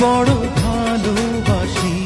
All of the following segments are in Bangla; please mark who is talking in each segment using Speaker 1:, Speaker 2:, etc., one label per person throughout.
Speaker 1: বড় ভালোবাসি।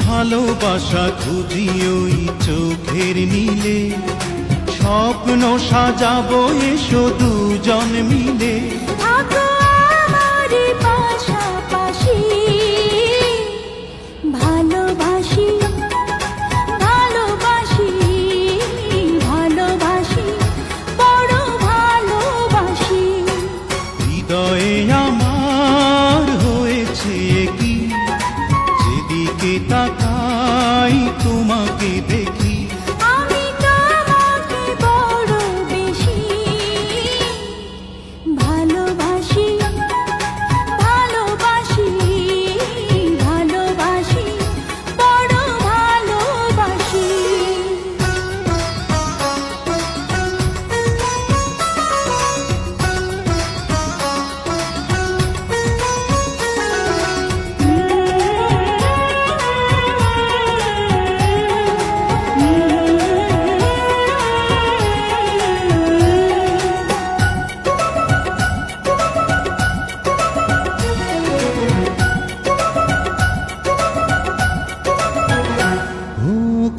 Speaker 1: ভালোবাসা খুঁজি ওই চোখের নীলে, স্বপ্ন সাজাবো এসো দুজন মিলে।
Speaker 2: থাকো আমার পাশাপাশি, ভালোবাসি ভালোবাসি ভালোবাসি বড় ভালোবাসি।
Speaker 1: হৃদয়ে আমার হয়েছে কি, যেদিকে তাকাই তোমাকে দেখি।
Speaker 2: আমি তোমাকে বড় বেশি ভালোবাসি ভালোবাসি ভালোবাসি বড় ভালোবাসি।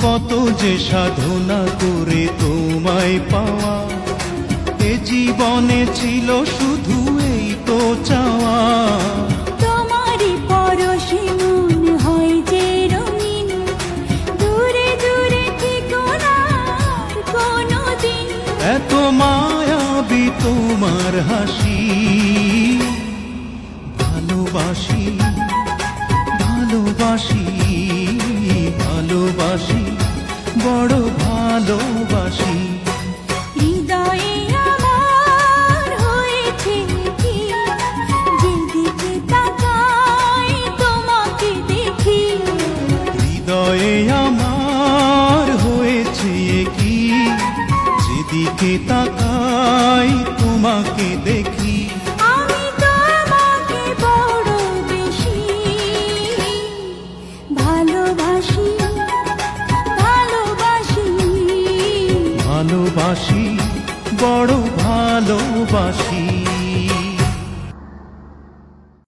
Speaker 1: কত যে সাধনা করে তোমায় পাওয়া, এ জীবনে ছিল শুধু এই তো চাওয়া।
Speaker 2: তোমারই পরশে মন হয় যে রঙিন, দূরে দূরে থেকো না কোনোদিন।
Speaker 1: এত মায়াবী তোমার হাসি, ভালোবাসি ভালোবাসি ভালোবাসি বড় ভালোবাসি।
Speaker 2: হৃদয়ে আমার হয়েছে কি, যেদিকে তাকাই তোমাকে দেখি।
Speaker 1: হৃদয়ে আমার হয়েছে কি, যেদিকে তাকাই তোমাকে দেখি।
Speaker 2: আমি তোমাকে বড় বেশি ভালোবাসি ভালোবাসি
Speaker 1: ভালোবাসি বড় ভালোবাসি।